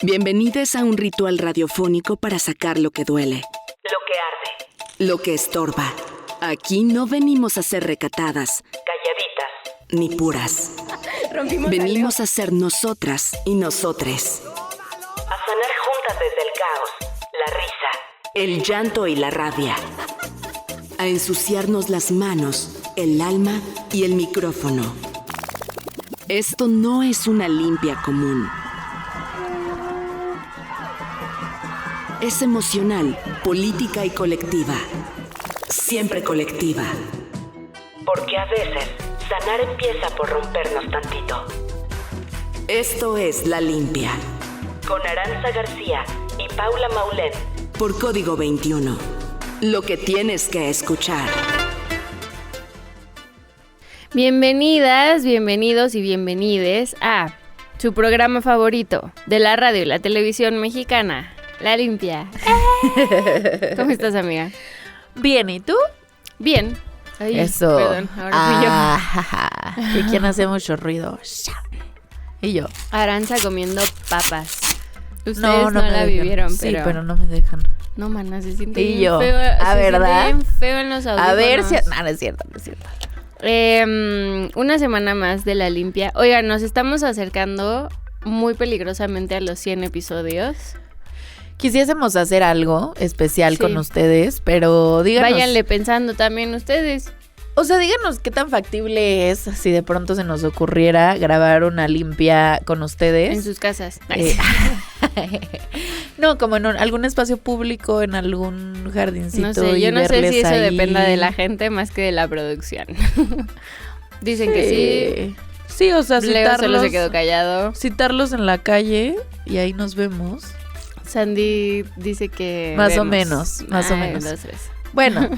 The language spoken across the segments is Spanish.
Bienvenidos a un ritual radiofónico para sacar lo que duele, Lo que arde, lo que estorba. Aquí no venimos a ser recatadas, calladitas. ni puras. Venimos a ser nosotras y nosotres. A sanar juntas desde el caos, la risa. El llanto y la rabia. A ensuciarnos las manos, el alma y el micrófono. Esto no es una limpia común. Es emocional, política y colectiva. Siempre colectiva. Porque a veces sanar empieza por rompernos tantito. Esto es La Limpia. Con Aranza García y Paula Maulén. Por Código 21. Lo que tienes que escuchar. Bienvenidas, bienvenidos y bienvenides a su programa favorito de la radio y la televisión mexicana, La Limpia. ¿Cómo estás, amiga? Bien, ¿y tú? Bien. Ay, Eso. Perdón, ahora fui yo. ¿Y quién hace mucho ruido? Y yo. Aranza comiendo papas. Ustedes No no me la dejan. vivieron, Sí, pero... pero no me dejan. No, mana, se siente Y bien yo, feo. ¿a se verdad? siente bien feo en los audífonos. A ver si... No es cierto, no es cierto. Una semana más de La Limpia. Oigan, nos estamos acercando muy peligrosamente a los 100 episodios. Quisiésemos hacer algo especial Sí. con ustedes, pero díganos... Váyanle pensando también ustedes. O sea, díganos qué tan factible es si de pronto se nos ocurriera grabar una limpia con ustedes. En sus casas. No, como en algún espacio público, en algún jardincito. No sé, y yo no sé verles si eso ahí. dependa de la gente más que de la producción. Dicen que sí. Sí, o sea, Leo solo se quedó callado. citarlos en la calle y ahí nos vemos. Sandy dice que Más o vemos. menos, más o Ay, menos. los tres. Bueno,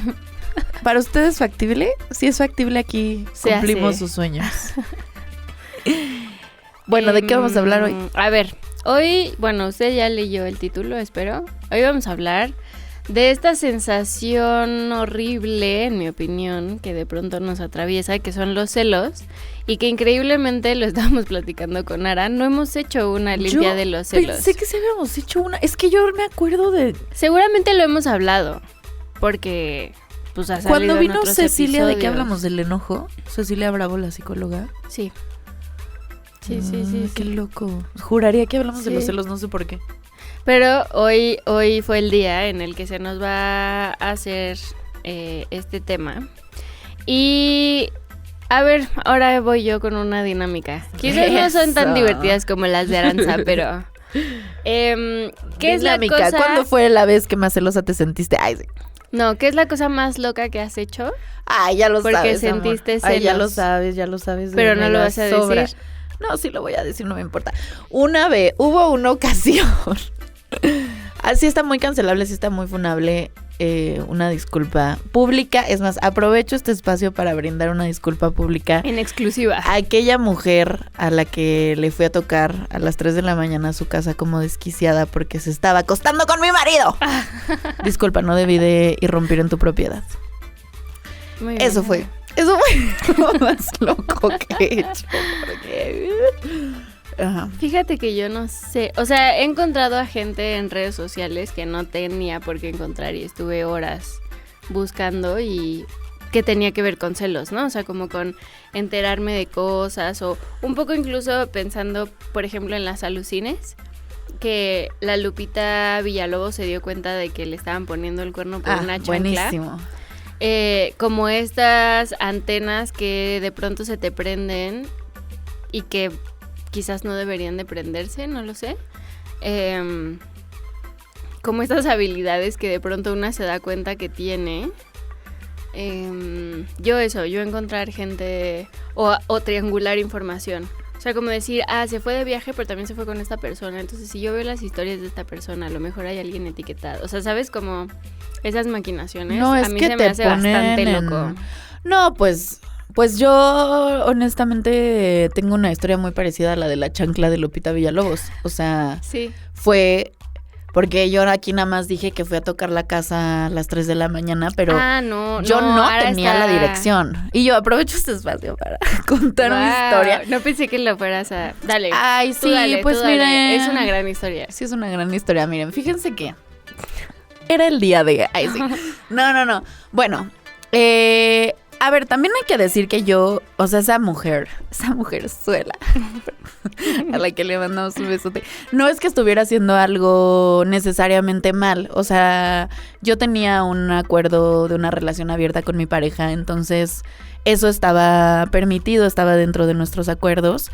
¿para ustedes es factible? Si es factible, aquí Se cumplimos hace. sus sueños. Bueno, ¿de qué vamos a hablar hoy? A ver, hoy, bueno, usted ya leyó el título, espero. Hoy vamos a hablar de esta sensación horrible, en mi opinión, que de pronto nos atraviesa, que son los celos, y que increíblemente lo estábamos platicando con Ara. No hemos hecho una limpia Yo de los celos. Pensé que se habíamos hecho una. Es que yo me acuerdo de Seguramente lo hemos hablado, porque pues ha salido cuando en vino otros Cecilia, ¿de qué episodios. hablamos? ¿Del enojo? Cecilia Bravo, la psicóloga. Sí. Sí. Qué loco. Juraría que hablamos de Sí. los celos, no sé por qué. Pero hoy fue el día en el que se nos va a hacer este tema. Y a ver, ahora voy yo con una dinámica. Quizás no son tan Eso. divertidas como las de Aranza, pero... ¿qué es la Dinámica. cosa? ¿Cuándo fue la vez que más celosa te sentiste? Ay, sí. No, ¿qué es la cosa más loca que has hecho? Ay, ya lo Porque sabes, amor. sentiste Ay, ya celos. ya lo sabes. Pero me no lo vas a sobra. decir. No, sí lo voy a decir, no me importa. Hubo una ocasión. Así está muy cancelable, sí está muy funable. Una disculpa pública. Es más, aprovecho este espacio para brindar una disculpa pública En exclusiva. a aquella mujer a la que le fui a tocar a las 3 de la mañana a su casa como desquiciada porque se estaba acostando con mi marido. Disculpa, no debí de irrumpir en tu propiedad. Muy bien. Eso fue lo más loco que he hecho. Porque... Ajá. Fíjate que yo no sé, o sea, he encontrado a gente en redes sociales que no tenía por qué encontrar y estuve horas buscando y que tenía que ver con celos, ¿no? O sea, como con enterarme de cosas o un poco incluso pensando, por ejemplo, en las alucines, que la Lupita Villalobos se dio cuenta de que le estaban poniendo el cuerno por una chancla. Buenísimo. Como estas antenas que de pronto se te prenden y que quizás no deberían de prenderse, no lo sé. Como estas habilidades que de pronto una se da cuenta que tiene. Yo encontrar gente o triangular información. O sea, como decir, se fue de viaje, pero también se fue con esta persona. Entonces, si yo veo las historias de esta persona, a lo mejor hay alguien etiquetado. O sea, ¿sabes? Como esas maquinaciones. No, es a mí que se te me hace ponen bastante en- loco. No, pues yo honestamente tengo una historia muy parecida a la de la chancla de Lupita Villalobos. O sea, Sí. fue Porque yo aquí nada más dije que fui a tocar la casa a las 3 de la mañana, pero no, yo no tenía está... la dirección. Y yo aprovecho este espacio para contar mi historia. No pensé que lo fueras a... Dale. Ay, sí, dale, pues dale. miren. Es una gran historia. Sí, es una gran historia. Miren, fíjense que era el día de... Ay, sí. No. Bueno, a ver, también hay que decir que yo, o sea, esa mujer suela, a la que le mandamos un besote, no es que estuviera haciendo algo necesariamente mal, o sea, yo tenía un acuerdo de una relación abierta con mi pareja, entonces eso estaba permitido, estaba dentro de nuestros acuerdos.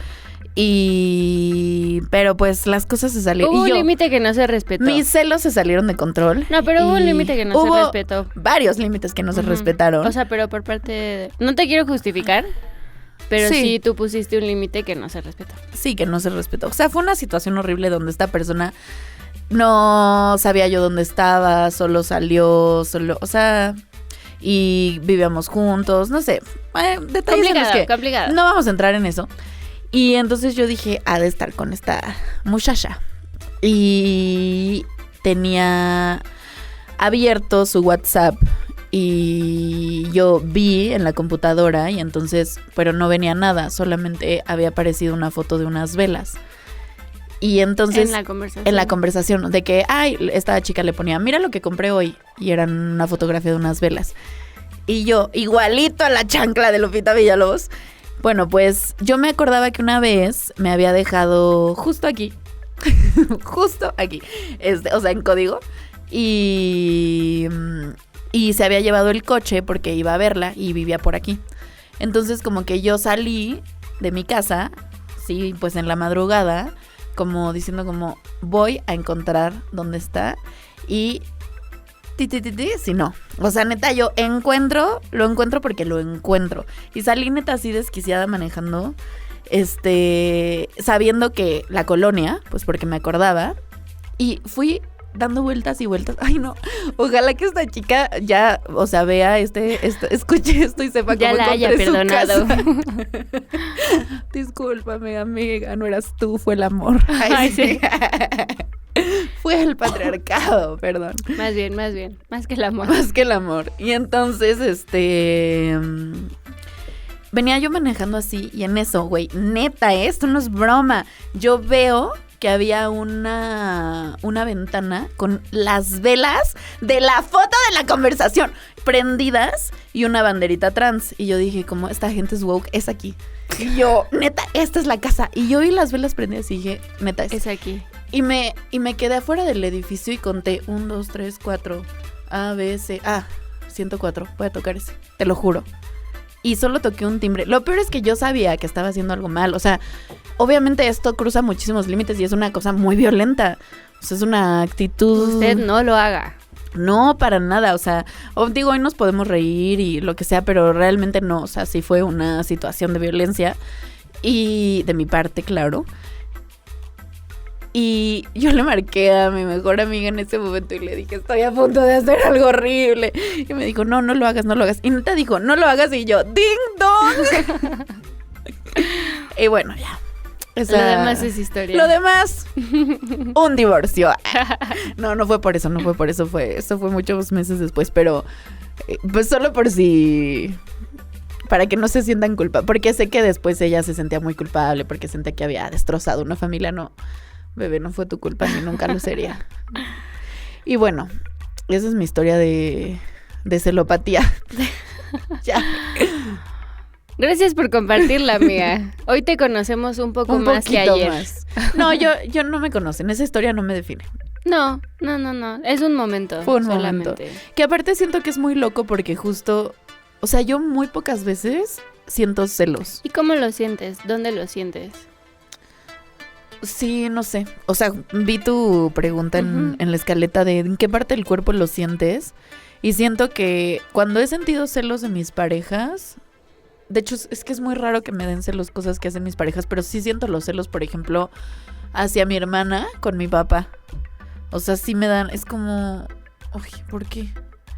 Pero pues las cosas se salieron. Hubo un límite que no se respetó. Mis celos se salieron de control. No, pero hubo un límite que no se respetó. Varios límites que no se respetaron. O sea, pero por parte de... No te quiero justificar, pero sí tú pusiste un límite que no se respetó. Sí, que no se respetó. O sea, fue una situación horrible donde esta persona no sabía yo dónde estaba, solo salió, o sea... Y vivíamos juntos, no sé. Detalles en los que complicado. No vamos a entrar en eso. Y entonces yo dije, ha de estar con esta muchacha. Y tenía abierto su WhatsApp y yo vi en la computadora y entonces, pero no venía nada, solamente había aparecido una foto de unas velas. Y entonces... En la conversación, de que, esta chica le ponía, mira lo que compré hoy. Y eran una fotografía de unas velas. Y yo, igualito a la chancla de Lupita Villalobos. Bueno, pues yo me acordaba que una vez me había dejado justo aquí, o sea, en código, y se había llevado el coche porque iba a verla y vivía por aquí. Entonces como que yo salí de mi casa, sí, pues en la madrugada, como diciendo como voy a encontrar dónde está y... si no, o sea, neta, yo lo encuentro porque lo encuentro. Y salí neta así desquiciada manejando, sabiendo que la colonia, pues porque me acordaba, y fui dando vueltas y vueltas. Ay, no, ojalá que esta chica ya, o sea, vea escuche esto y sepa cómo ya la haya perdonado. Discúlpame, amiga, no eras tú, fue el amor. Ay, sí. Fue el patriarcado, perdón. Más bien, más que el amor. Más que el amor. Y entonces, venía yo manejando así y en eso, güey, neta, esto no es broma. Yo veo que había una ventana con las velas de la foto de la conversación prendidas y una banderita trans. Y yo dije, como esta gente es woke, es aquí. Y yo, neta, esta es la casa. Y yo vi las velas prendidas y dije, neta, es aquí. Y me quedé afuera del edificio y conté 1, 2, 3, 4, A, B, C, 104, voy a tocar ese, te lo juro. Y solo toqué un timbre. Lo peor es que yo sabía que estaba haciendo algo mal, o sea, obviamente esto cruza muchísimos límites y es una cosa muy violenta. O sea, es una actitud... Usted no lo haga. No, para nada, o sea, digo, hoy nos podemos reír y lo que sea, pero realmente no, o sea, sí fue una situación de violencia y de mi parte, claro. Y yo le marqué a mi mejor amiga en ese momento y le dije, estoy a punto de hacer algo horrible. Y me dijo, no lo hagas, no lo hagas. Y neta dijo, no lo hagas. Y yo, ding dong. Y bueno, ya. Lo demás es historia. Lo demás, un divorcio. No fue por eso, eso fue muchos meses después, pero pues solo por si... Para que no se sientan culpa. Porque sé que después ella se sentía muy culpable porque sentía que había destrozado una familia. No, bebé, no fue tu culpa ni nunca lo sería. Y bueno, esa es mi historia de celopatía. Ya. Gracias por compartirla, amiga. Hoy te conocemos un poco más que ayer. Más. No, yo no me conocen. Esa historia no me define. No. Es un momento. Fue un solamente. Momento. Que aparte siento que es muy loco porque justo... O sea, yo muy pocas veces siento celos. ¿Y cómo lo sientes? ¿Dónde lo sientes? Sí, no sé. O sea, vi tu pregunta en la escaleta de ¿en qué parte del cuerpo lo sientes? Y siento que cuando he sentido celos de mis parejas... De hecho, es que es muy raro que me den celos cosas que hacen mis parejas, pero sí siento los celos, por ejemplo, hacia mi hermana con mi papá. O sea, sí me dan, es como, uy, ¿por qué?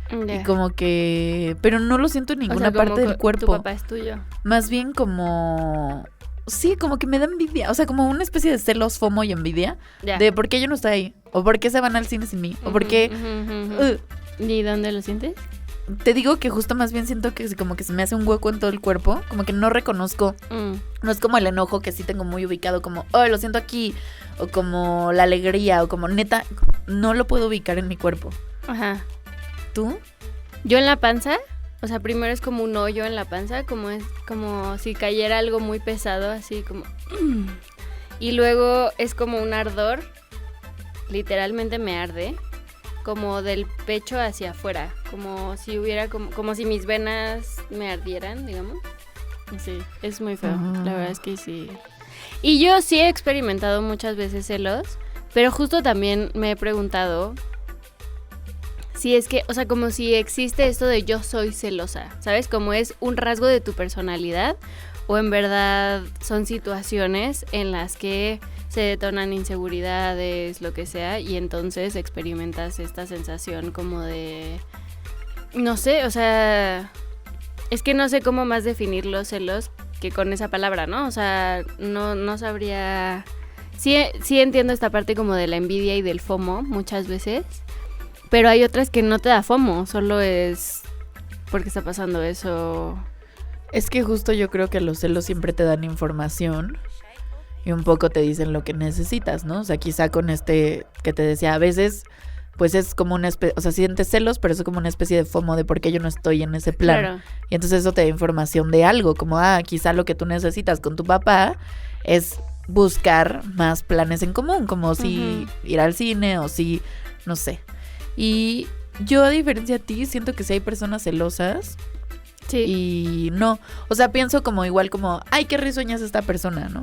Yeah. Y como que, pero no lo siento en ninguna parte del cuerpo. Tu papá es tuyo. Más bien como sí, como que me da envidia. O sea, como una especie de celos, FOMO y envidia. Ya. De por qué yo no estoy ahí. O por qué se van al cine sin mí. O por qué... ¿Y dónde lo sientes? Te digo que justo más bien siento que como que se me hace un hueco en todo el cuerpo. Como que no reconozco. No es como el enojo que sí tengo muy ubicado. Como, oh, lo siento aquí. O como la alegría. O como, neta, no lo puedo ubicar en mi cuerpo. Ajá. ¿Tú? Yo en la panza, o sea, primero es como un hoyo en la panza, como es como si cayera algo muy pesado, así como... Y luego es como un ardor, literalmente me arde, como del pecho hacia afuera, como si hubiera, como si mis venas me ardieran, digamos. Sí, es muy feo, la verdad es que sí. Y yo sí he experimentado muchas veces celos, pero justo también me he preguntado... Si es que, o sea, como si existe esto de yo soy celosa, ¿sabes? Como es un rasgo de tu personalidad o en verdad son situaciones en las que se detonan inseguridades, lo que sea, y entonces experimentas esta sensación como de, no sé, o sea, es que no sé cómo más definir los celos que con esa palabra, ¿no? O sea, no sabría... Sí entiendo esta parte como de la envidia y del FOMO muchas veces. Pero hay otras que no te da FOMO, solo es porque está pasando eso. Es que justo yo creo que los celos siempre te dan información y un poco te dicen lo que necesitas, ¿no? O sea, quizá con que te decía, a veces pues es como una especie, o sea, sientes celos, pero es como una especie de FOMO de por qué yo no estoy en ese plan. Claro. Y entonces eso te da información de algo, como, quizá lo que tú necesitas con tu papá es buscar más planes en común, como si ir al cine o si, no sé. Y yo, a diferencia de ti, siento que sí hay personas celosas. Sí. Y no, o sea, pienso como igual como, ay, qué risueña es esta persona, ¿no?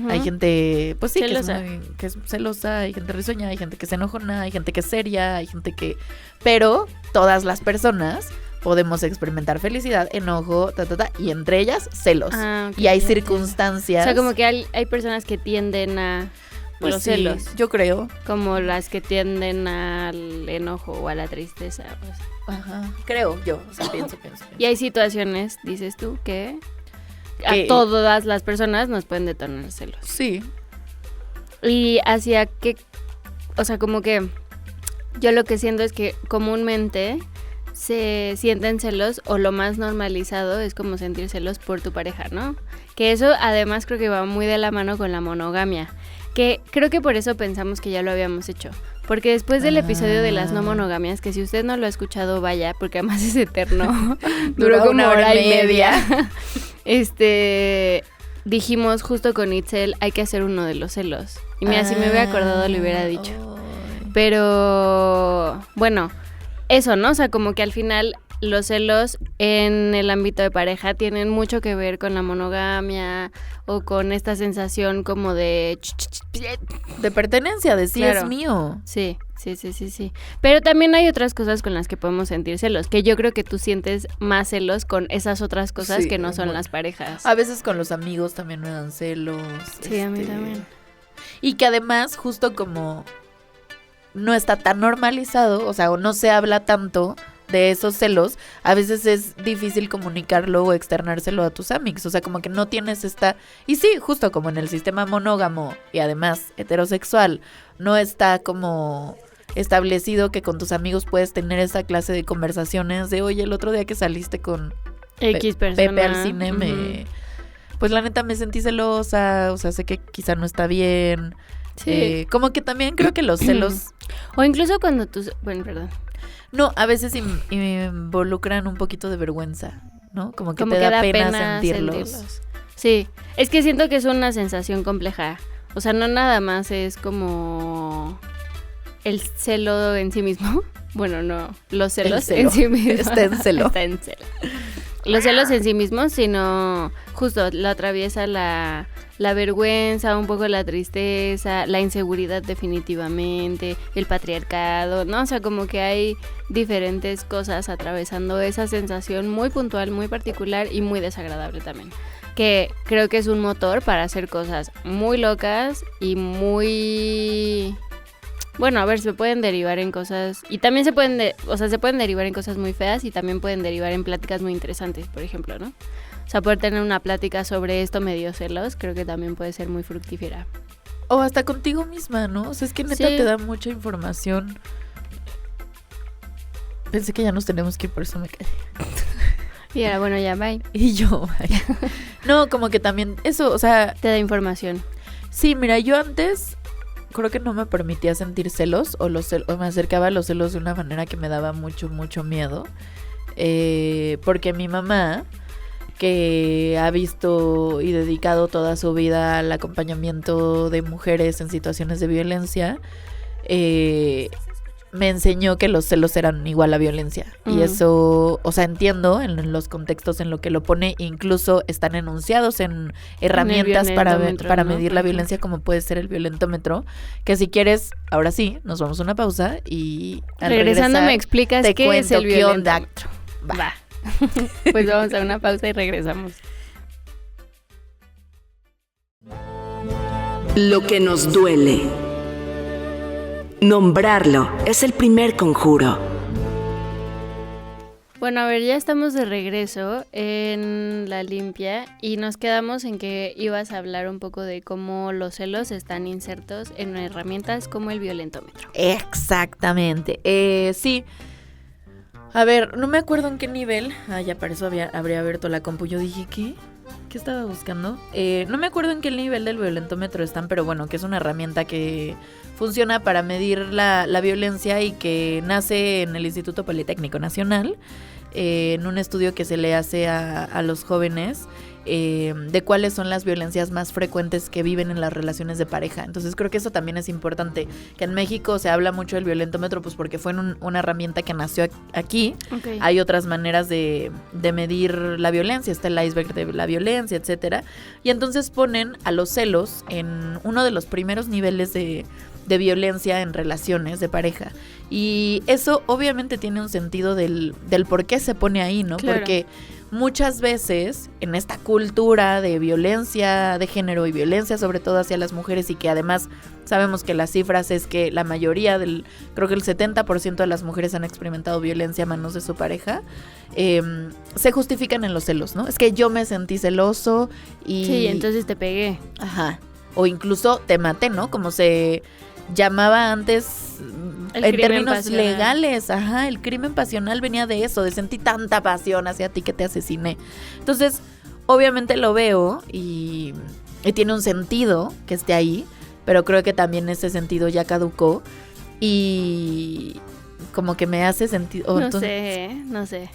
Hay gente, pues sí, celosa. que es celosa, hay gente risueña, hay gente que se enojona, hay gente que es seria, hay gente que... Pero todas las personas podemos experimentar felicidad, enojo, y entre ellas celos. Okay, y hay circunstancias... O sea, como que hay personas que tienden a... Pues los sí, celos. yo creo. Como las que tienden al enojo o a la tristeza. Pues. Ajá, creo yo, o sea, pienso. Y hay situaciones, dices tú, que a todas las personas nos pueden detonar celos. Sí. Y hacia qué, o sea, como que yo lo que siento es que comúnmente se sienten celos o lo más normalizado es como sentir celos por tu pareja, ¿no? Que eso además creo que va muy de la mano con la monogamia. Que creo que por eso pensamos que ya lo habíamos hecho. Porque después del episodio de las no monogamias, que si usted no lo ha escuchado, vaya, porque además es eterno, duró como una hora y media. Dijimos justo con Itzel, hay que hacer uno de los celos. Y mira, si me hubiera acordado, lo hubiera dicho. Pero, bueno, eso, ¿no? O sea, como que al final los celos en el ámbito de pareja tienen mucho que ver con la monogamia o con esta sensación como de pertenencia, de sí, claro. Es mío. Sí. Pero también hay otras cosas con las que podemos sentir celos, que yo creo que tú sientes más celos con esas otras cosas que no son las parejas. A veces con los amigos también me dan celos. Sí, a mí también. Y que además, justo como no está tan normalizado, o sea, o no se habla tanto de esos celos, a veces es difícil comunicarlo o externárselo a tus amigos, o sea, como que no tienes esta... Y sí, justo como en el sistema monógamo y además heterosexual, no está como establecido que con tus amigos puedes tener esa clase de conversaciones de, oye, el otro día que saliste con X persona. Pepe al cine, pues la neta me sentí celosa, o sea, sé que quizá no está bien. Sí. Como que también creo que los celos... O incluso cuando tus... Bueno, perdón. No, a veces involucran un poquito de vergüenza, ¿no? Como que te da pena sentirlos. Sí, es que siento que es una sensación compleja. O sea, no nada más es como el celo en sí mismo. Bueno, no, los celos en sí mismos. Está en celo. Los celos en sí mismos, sino justo lo atraviesa la vergüenza, un poco la tristeza, la inseguridad definitivamente, el patriarcado, ¿no? O sea, como que hay diferentes cosas atravesando esa sensación muy puntual, muy particular y muy desagradable también. Que creo que es un motor para hacer cosas muy locas y muy... Bueno, a ver, se pueden derivar en cosas... Y también se pueden derivar en cosas muy feas y también pueden derivar en pláticas muy interesantes, por ejemplo, ¿no? O O sea, poder tener una plática sobre esto me dio celos, creo que también puede ser muy fructífera. O hasta contigo misma, ¿no? O sea, es que neta Sí. te da mucha información. Pensé que ya nos tenemos que ir, por eso me callé. Y ahora, bueno, ya, bye. Y yo, vaya. No, como que también eso, o sea, Te da información. sí, mira, yo antes creo que no me permitía sentir celos o me acercaba a los celos de una manera que me daba mucho, mucho miedo. Porque mi mamá, que ha visto y dedicado toda su vida al acompañamiento de mujeres en situaciones de violencia, me enseñó que los celos eran igual a violencia. Y eso, o sea, entiendo en los contextos en lo que lo pone, incluso están enunciados en herramientas para violentómetro, ¿no? medir la Ajá. violencia, como puede ser el violentómetro, que si quieres, ahora sí, nos vamos a una pausa y al Regresando regresar, me explicas te qué es cuento el qué onda. violentómetro. Va. Pues vamos a una pausa y regresamos. Lo que nos duele. Nombrarlo es el primer conjuro. Bueno, a ver, ya estamos de regreso en La Limpia y nos quedamos en que ibas a hablar un poco de cómo los celos están insertos en herramientas como el violentómetro. Exactamente. Sí. A ver, no me acuerdo en qué nivel. Ah, ya para eso habría abierto la compu. Yo dije, ¿qué? ¿Qué estaba buscando? No me acuerdo en qué nivel del violentómetro están, pero bueno, que es una herramienta que funciona para medir la violencia y que nace en el Instituto Politécnico Nacional, en un estudio que se le hace a los jóvenes de cuáles son las violencias más frecuentes que viven en las relaciones de pareja. Entonces creo que eso también es importante, que en México se habla mucho del violentómetro pues porque fue una herramienta que nació aquí. Okay. Hay otras maneras de medir la violencia, está el iceberg de la violencia, etcétera. Y entonces ponen a los celos en uno de los primeros niveles de violencia en relaciones de pareja. Y eso obviamente tiene un sentido del por qué se pone ahí, ¿no? Claro. Porque muchas veces en esta cultura de violencia de género y violencia sobre todo hacia las mujeres, y que además sabemos que las cifras es que la mayoría creo que el 70% de las mujeres han experimentado violencia a manos de su pareja, se justifican en los celos, ¿no? Es que yo me sentí celoso y... Sí, entonces te pegué. Ajá. O incluso te maté, ¿no? Como se llamaba antes El en crimen términos pasional. legales. Ajá, el crimen pasional venía de eso, de sentir tanta pasión hacia ti que te asesiné. Entonces, obviamente lo veo y tiene un sentido que esté ahí, pero creo que también ese sentido ya caducó y como que me hace sentir... No sé.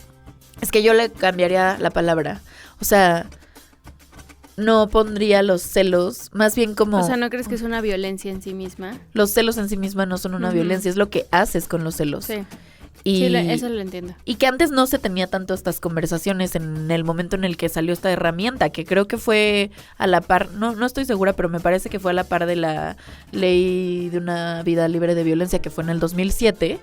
Es que yo le cambiaría la palabra. O sea, no pondría los celos, más bien como... O sea, ¿no crees que es una violencia en sí misma? Los celos en sí misma no son una violencia, es lo que haces con los celos. Sí. Y, Sí, eso lo entiendo. y que antes no se tenía tanto estas conversaciones en el momento en el que salió esta herramienta, que creo que fue a la par, no estoy segura, pero me parece que fue a la par de la ley de una vida libre de violencia, que fue en el 2007.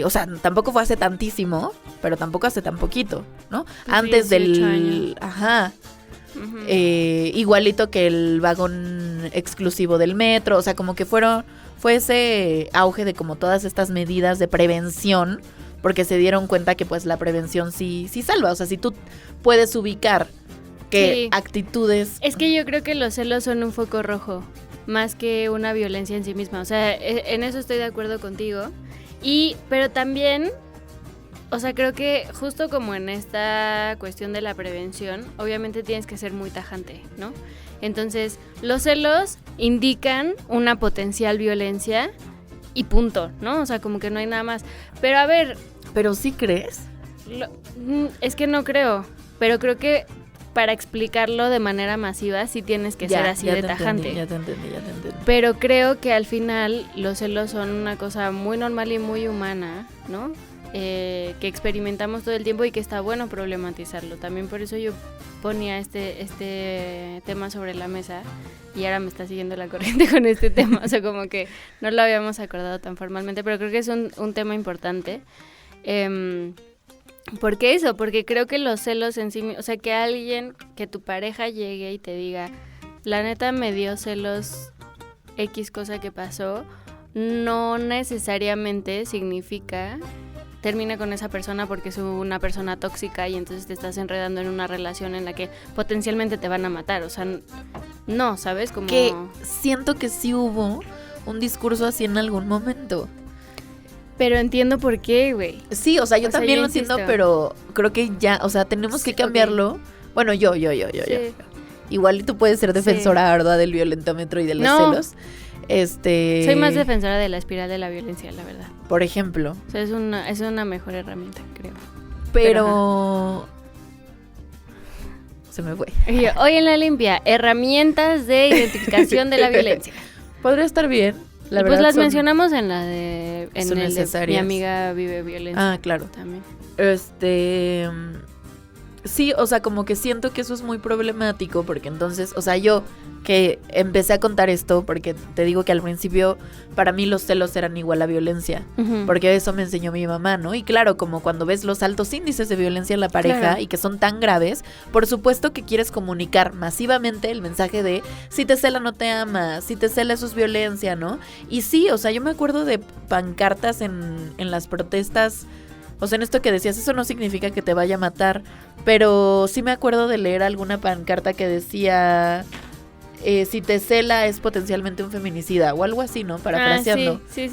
O sea, tampoco fue hace tantísimo, pero tampoco hace tan poquito, ¿no? Sí, Antes 18 del... años. Ajá. Ujú. Igualito que el vagón exclusivo del metro, o sea, como que fue ese auge de como todas estas medidas de prevención, porque se dieron cuenta que pues la prevención sí salva, o sea, si tú puedes ubicar que Sí. actitudes... Es que yo creo que los celos son un foco rojo, más que una violencia en sí misma. O sea, en eso estoy de acuerdo contigo. Pero también, o sea, creo que justo como en esta cuestión de la prevención, obviamente tienes que ser muy tajante, ¿no? Entonces, los celos indican una potencial violencia y punto, ¿no? O sea, como que no hay nada más. Pero a ver, ¿Pero sí crees? es que no creo, pero creo que para explicarlo de manera masiva sí tienes que ser así de tajante. Ya te entendí. Pero creo que al final los celos son una cosa muy normal y muy humana, ¿no? Que experimentamos todo el tiempo y que está bueno problematizarlo. También por eso yo ponía este tema sobre la mesa y ahora me está siguiendo la corriente con este tema. O sea, como que no lo habíamos acordado tan formalmente, pero creo que es un tema importante. ¿Por qué eso? Porque creo que los celos en sí, o sea, que tu pareja llegue y te diga, la neta me dio celos X cosa que pasó, no necesariamente significa termina con esa persona porque es una persona tóxica y entonces te estás enredando en una relación en la que potencialmente te van a matar. O sea, no, ¿sabes? Como... Que siento que sí hubo un discurso así en algún momento. Pero entiendo por qué, güey. Sí, o sea, yo también lo insisto. entiendo, pero creo que ya, o sea, tenemos que cambiarlo. Okay. Bueno, yo. Sí. Igual tú puedes ser defensora ardua del violentómetro y de los celos. Soy más defensora de la espiral de la violencia, la verdad. Por ejemplo. O sea, es una mejor herramienta, creo. Pero se me fue. Hoy en la limpia, herramientas de identificación de la violencia. Podría estar bien. La verdad, pues las mencionamos en la de... En son el necesarias. De Mi amiga vive violencia. Ah, claro. También. Sí, o sea, como que siento que eso es muy problemático porque entonces, o sea, yo que empecé a contar esto porque te digo que al principio para mí los celos eran igual a violencia, porque eso me enseñó mi mamá, ¿no? Y claro, como cuando ves los altos índices de violencia en la pareja y que son tan graves, por supuesto que quieres comunicar masivamente el mensaje de si te cela no te ama, si te cela eso es violencia, ¿no? Y sí, o sea, yo me acuerdo de pancartas en las protestas. O sea, en esto que decías, eso no significa que te vaya a matar, pero sí me acuerdo de leer alguna pancarta que decía, si te cela es potencialmente un feminicida o algo así, ¿no? Parafraseando. Sí.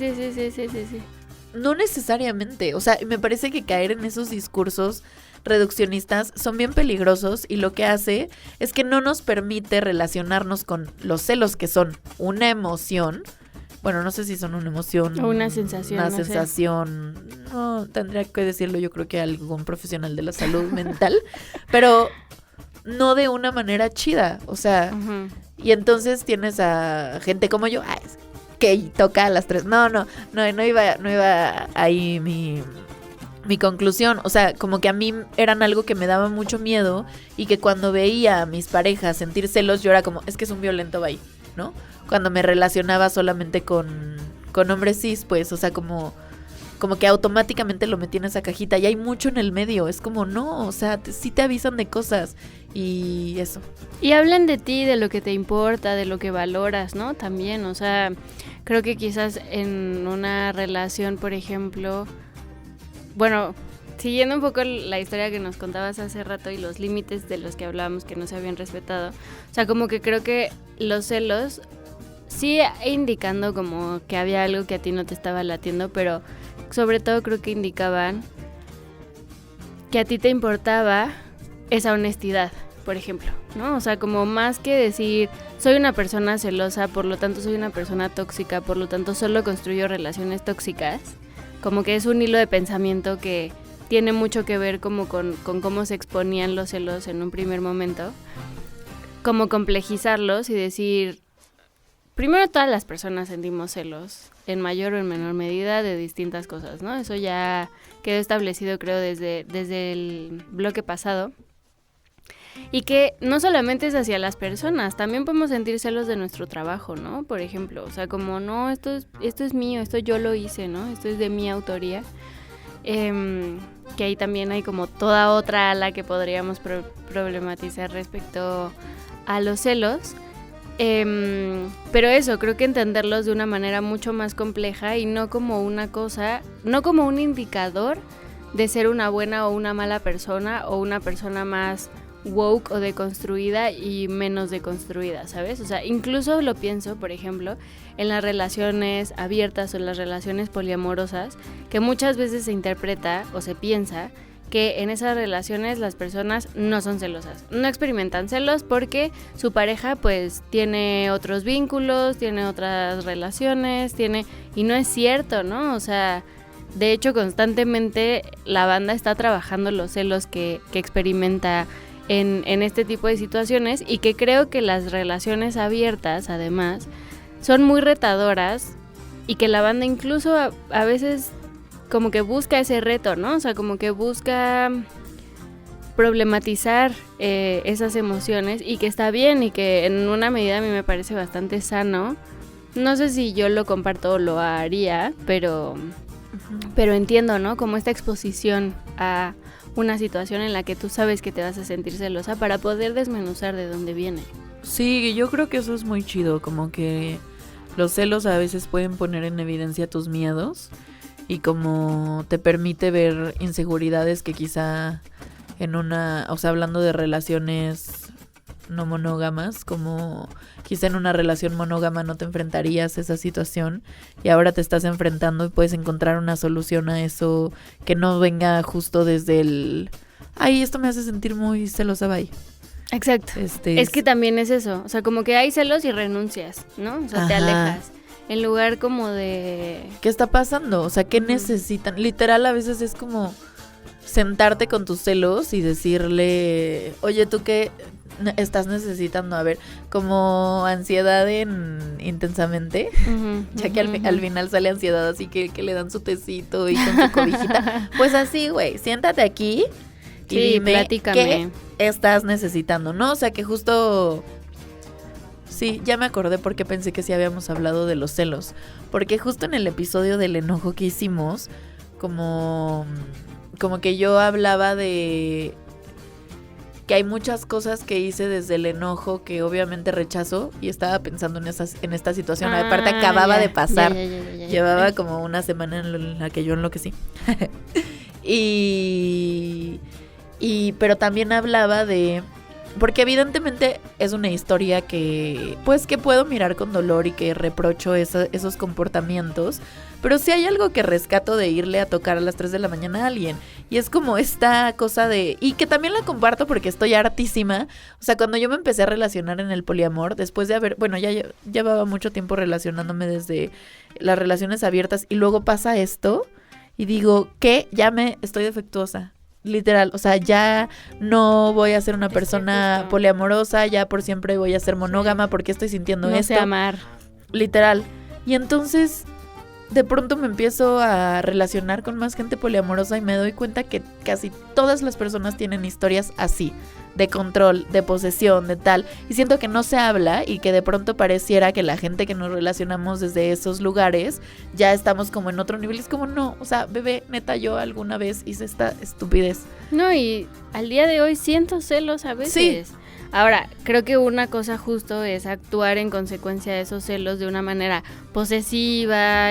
No necesariamente, o sea, me parece que caer en esos discursos reduccionistas son bien peligrosos y lo que hace es que no nos permite relacionarnos con los celos, que son una emoción. Bueno, no sé si son una emoción o una sensación. Una sensación. No, tendría que decirlo yo creo que algún profesional de la salud mental. Pero no de una manera chida. O sea, y entonces tienes a gente como yo, que toca a las 3. No iba ahí mi conclusión. O sea, como que a mí eran algo que me daba mucho miedo y que cuando veía a mis parejas sentir celos, yo era como, es que es un violento bye, ¿no? Cuando me relacionaba solamente con hombres cis, pues, o sea, como que automáticamente lo metí en esa cajita. Y hay mucho en el medio, es como, no, o sea, sí te avisan de cosas y eso. Y hablan de ti, de lo que te importa, de lo que valoras, ¿no? También, o sea, creo que quizás en una relación, por ejemplo, bueno, siguiendo un poco la historia que nos contabas hace rato y los límites de los que hablábamos que no se habían respetado, o sea, como que creo que los celos sí indicando como que había algo que a ti no te estaba latiendo, pero sobre todo creo que indicaban que a ti te importaba esa honestidad, por ejemplo, ¿no? O sea, como más que decir, soy una persona celosa, por lo tanto soy una persona tóxica, por lo tanto solo construyo relaciones tóxicas, como que es un hilo de pensamiento que tiene mucho que ver como con cómo se exponían los celos en un primer momento, como complejizarlos y decir, primero todas las personas sentimos celos, en mayor o en menor medida, de distintas cosas, ¿no? Eso ya quedó establecido, creo, desde el bloque pasado. Y que no solamente es hacia las personas, también podemos sentir celos de nuestro trabajo, ¿no? Por ejemplo, o sea, como, no, esto es mío, esto yo lo hice, ¿no? Esto es de mi autoría. Que ahí también hay como toda otra ala que podríamos problematizar respecto a los celos. Pero eso, creo que entenderlos de una manera mucho más compleja y no como una cosa, no como un indicador de ser una buena o una mala persona o una persona más woke o deconstruida y menos deconstruida, ¿sabes? O sea, incluso lo pienso, por ejemplo, en las relaciones abiertas o en las relaciones poliamorosas, que muchas veces se interpreta o se piensa que en esas relaciones las personas no son celosas, no experimentan celos porque su pareja pues tiene otros vínculos, tiene otras relaciones, y no es cierto, ¿no? O sea, de hecho constantemente la banda está trabajando los celos que experimenta en este tipo de situaciones y que creo que las relaciones abiertas además son muy retadoras y que la banda incluso a veces como que busca ese reto, ¿no? O sea, como que busca problematizar esas emociones y que está bien y que en una medida a mí me parece bastante sano. No sé si yo lo comparto o lo haría, pero entiendo, ¿no? Como esta exposición a una situación en la que tú sabes que te vas a sentir celosa para poder desmenuzar de dónde viene. Sí, yo creo que eso es muy chido, como que los celos a veces pueden poner en evidencia tus miedos y como te permite ver inseguridades que quizá en una, o sea, hablando de relaciones no monógamas, como quizá en una relación monógama no te enfrentarías a esa situación y ahora te estás enfrentando y puedes encontrar una solución a eso que no venga justo desde el ay, esto me hace sentir muy celosa, bye. Exacto. Es que también es eso, o sea, como que hay celos y renuncias, ¿no? O sea, te alejas. En lugar como de... ¿Qué está pasando? O sea, ¿qué necesitan? Literal, a veces es como sentarte con tus celos y decirle, oye, ¿tú qué estás necesitando? A ver, como ansiedad en Intensamente, ya que al final sale ansiedad, así que le dan su tecito y con su cobijita. Pues así, güey, siéntate aquí y dime platícame. qué estás necesitando, ¿no? O sea, que justo... Sí, ya me acordé porque pensé que sí habíamos hablado de los celos. Porque justo en el episodio del enojo que hicimos, como que yo hablaba de que hay muchas cosas que hice desde el enojo que obviamente rechazo y estaba pensando en esta situación. Aparte acababa de pasar. Ya. Llevaba como una semana en la que yo enloquecí. Pero también hablaba de... Porque evidentemente es una historia que puedo mirar con dolor y que reprocho esos comportamientos, pero sí hay algo que rescato de irle a tocar a las 3 de la mañana a alguien, y es como esta cosa de, y que también la comparto porque estoy hartísima, o sea, cuando yo me empecé a relacionar en el poliamor, después de haber, bueno, ya llevaba mucho tiempo relacionándome desde las relaciones abiertas, y luego pasa esto, y digo, que ya me estoy defectuosa. Literal, o sea, ya no voy a ser una persona poliamorosa, ya por siempre voy a ser monógama porque estoy sintiendo esto. No sé amar. Literal. Y entonces, de pronto me empiezo a relacionar con más gente poliamorosa y me doy cuenta que casi todas las personas tienen historias así, de control, de posesión, de tal. Y siento que no se habla y que de pronto pareciera que la gente que nos relacionamos desde esos lugares ya estamos como en otro nivel. Es como, no, o sea, bebé, neta, yo alguna vez hice esta estupidez. No, y al día de hoy siento celos a veces. Sí. Ahora, creo que una cosa justo es actuar en consecuencia de esos celos de una manera posesiva,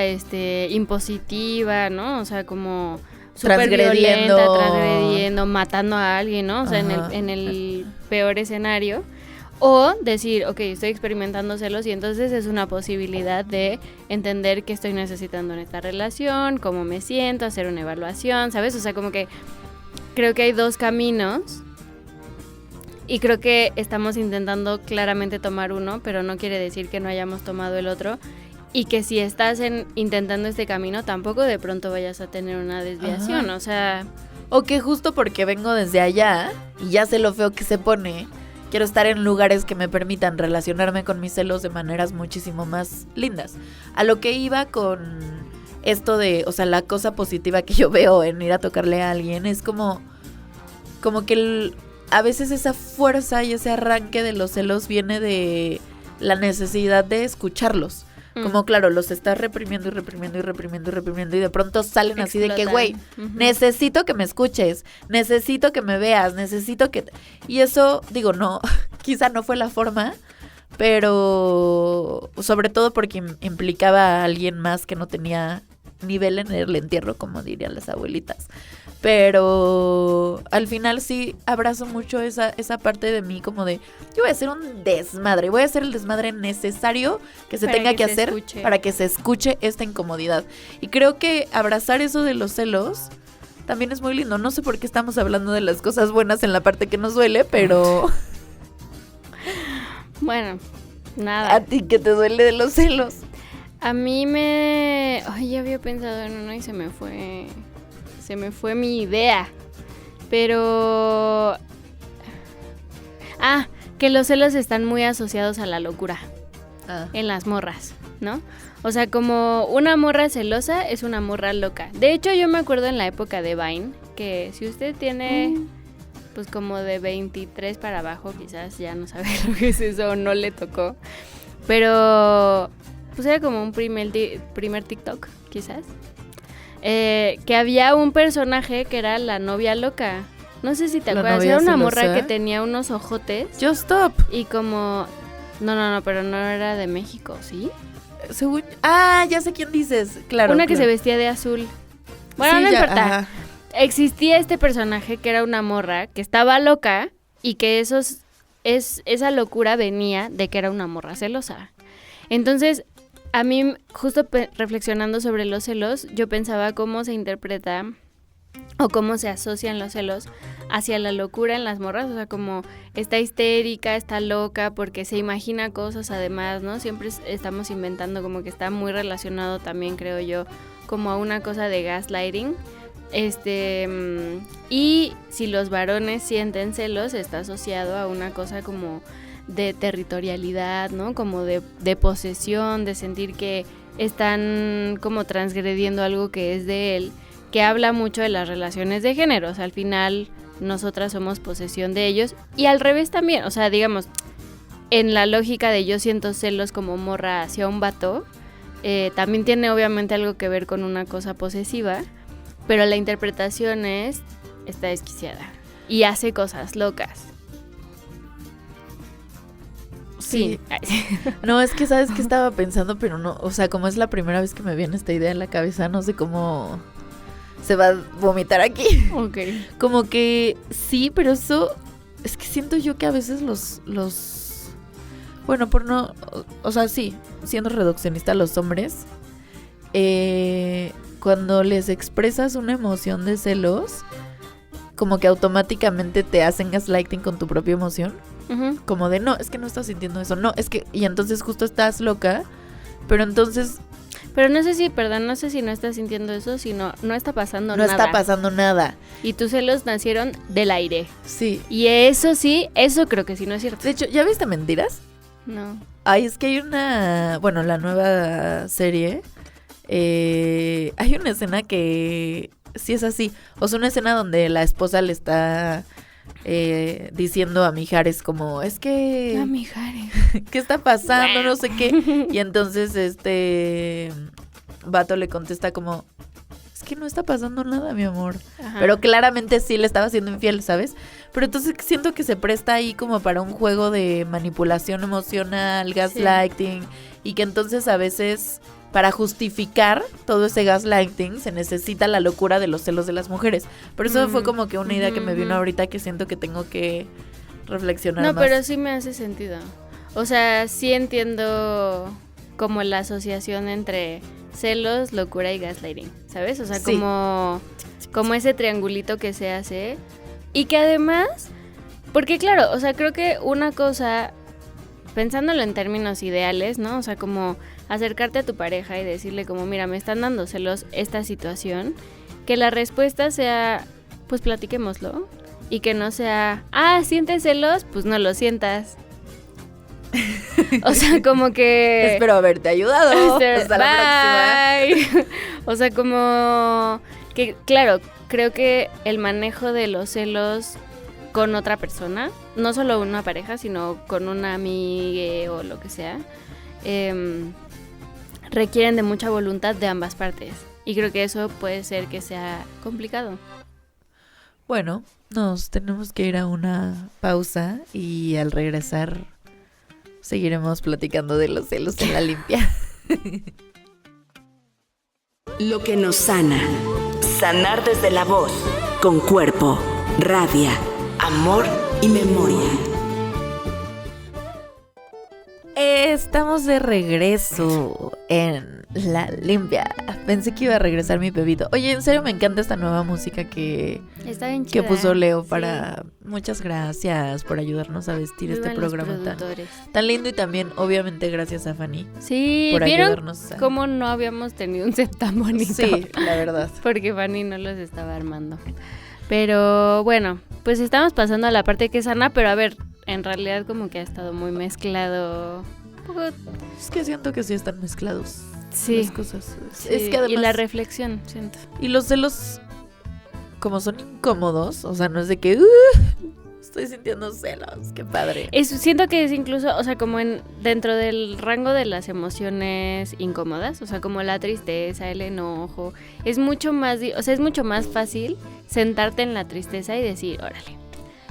impositiva, ¿no? O sea, como... transgrediendo, matando a alguien, ¿no? O sea, en el peor escenario. O decir, ok, estoy experimentando celos y entonces es una posibilidad de entender qué estoy necesitando en esta relación, cómo me siento, hacer una evaluación, ¿sabes? O sea, como que creo que hay dos caminos y creo que estamos intentando claramente tomar uno, pero no quiere decir que no hayamos tomado el otro. Y que si estás intentando este camino, tampoco de pronto vayas a tener una desviación, o sea... O que justo porque vengo desde allá y ya sé lo feo que se pone, quiero estar en lugares que me permitan relacionarme con mis celos de maneras muchísimo más lindas. A lo que iba con esto de, o sea, la cosa positiva que yo veo en ir a tocarle a alguien es como que a veces esa fuerza y ese arranque de los celos viene de la necesidad de escucharlos. Como claro, los estás reprimiendo y de pronto salen explotan. Así de que, güey, necesito que me escuches, necesito que me veas, necesito que... Y eso, digo, no, quizá no fue la forma, pero sobre todo porque implicaba a alguien más que no tenía nivel en el entierro, como dirían las abuelitas. Pero al final sí abrazo mucho esa parte de mí, como de yo voy a hacer un desmadre, voy a hacer el desmadre necesario que se tenga que hacer para que se escuche esta incomodidad. Y creo que abrazar eso de los celos también es muy lindo. No sé por qué estamos hablando de las cosas buenas en la parte que nos duele, pero... Bueno, nada. ¿A ti qué te duele de los celos? A mí me... Ay, ya había pensado en uno y se me fue mi idea. Pero... que los celos están muy asociados a la locura. En las morras, ¿no? O sea, como una morra celosa es una morra loca. De hecho, yo me acuerdo en la época de Vine, que si usted tiene... pues como de 23 para abajo, quizás ya no sabe lo que es eso o no le tocó. Pero... pues era como un primer TikTok, quizás. Que había un personaje que era la novia loca. No sé si te acuerdas. Era una morra que tenía unos ojotes. Just Stop. Y como... No, pero no era de México, ¿sí? Ya sé quién dices. Claro. Una que se vestía de azul. Bueno, Sí, no ya, importa. ajá. Existía este personaje que era una morra que estaba loca y que esa locura venía de que era una morra celosa. Entonces, a mí, justo reflexionando sobre los celos, yo pensaba cómo se interpreta o cómo se asocian los celos hacia la locura en las morras, o sea, como está histérica, está loca, porque se imagina cosas además, ¿no? Siempre estamos inventando, como que está muy relacionado también, creo yo, como a una cosa de gaslighting. Y si los varones sienten celos, está asociado a una cosa como de territorialidad, ¿no? Como de posesión, de sentir que están como transgrediendo algo que es de él, que habla mucho de las relaciones de género. O sea, al final nosotras somos posesión de ellos y al revés también. O sea, digamos, en la lógica de yo siento celos como morra hacia un vato, también tiene obviamente algo que ver con una cosa posesiva, pero la interpretación está desquiciada y hace cosas locas. Sí. Sí. No, es que sabes que estaba pensando, pero no, o sea, como es la primera vez que me viene esta idea en la cabeza, no sé cómo se va a vomitar aquí. Ok. Como que sí, pero eso es que siento yo que a veces los bueno, por no, o sea, sí, siendo reduccionista, los hombres, cuando les expresas una emoción de celos, como que automáticamente te hacen gaslighting con tu propia emoción. Uh-huh. Como de, no, es que no estás sintiendo eso, no, es que, y entonces justo estás loca, pero entonces Pero no sé si no estás sintiendo eso, sino no está pasando no nada. está pasando nada. Y tus celos nacieron del aire. Sí. Y eso sí, eso creo que sí no es cierto. De hecho, ¿ya viste Mentiras? No. Ay, es que hay una, bueno, la nueva serie, hay una escena que sí es así, o sea, una escena donde la esposa le está diciendo a Mijares como, es que... Ah, Mijares. ¿Qué está pasando? No sé qué. Y entonces vato le contesta como, es que no está pasando nada, mi amor. Ajá. Pero claramente sí le estaba siendo infiel, ¿sabes? Pero entonces siento que se presta ahí como para un juego de manipulación emocional, gaslighting, y que entonces a veces para justificar todo ese gaslighting se necesita la locura de los celos de las mujeres. Pero eso fue como que una idea que me vino ahorita que siento que tengo que reflexionar No, más. pero sí me hace sentido. O sea, sí entiendo como la asociación entre celos, locura y gaslighting, ¿sabes? O sea, Sí. como ese triangulito que se hace. Y que además, porque claro, o sea, creo que una cosa, pensándolo en términos ideales, ¿no? O sea, como acercarte a tu pareja y decirle como, mira, me están dando celos esta situación, que la respuesta sea, pues platiquémoslo. Y que no sea, ¿sientes celos? Pues no lo sientas. O sea, como que... Espero haberte ayudado. Hasta la próxima. Bye. O sea, como que, claro, creo que el manejo de los celos con otra persona, no solo una pareja, sino con una amiga o lo que sea, requieren de mucha voluntad de ambas partes. Y creo que eso puede ser que sea complicado. Bueno, nos tenemos que ir a una pausa y al regresar seguiremos platicando de los celos en la limpia. Lo que nos sana. Sanar desde la voz, con cuerpo, rabia, amor y memoria. Estamos de regreso en La Limpia. Pensé que iba a regresar mi bebito. Oye, en serio me encanta esta nueva música que Está bien chida. puso Leo Sí. para... Muchas gracias por ayudarnos a vestir este Vivan los programa productores. tan lindo, y también obviamente gracias a Fanny Sí, por ¿vieron ayudarnos a... cómo no habíamos tenido un set tan bonito? Sí, la verdad. Porque Fanny no los estaba armando. Pero bueno, pues estamos pasando a la parte que es sana, pero a ver, en realidad como que ha estado muy mezclado. Un poco, Es que siento que sí están mezclados sí, las cosas. sí. Es que además... Y la reflexión, siento. Y los celos, como son incómodos, o sea, no es de que... estoy sintiendo celos, qué padre. Siento que es incluso, o sea, como dentro del rango de las emociones incómodas, o sea, como la tristeza, el enojo, es mucho más, o sea, es mucho más fácil sentarte en la tristeza y decir, órale,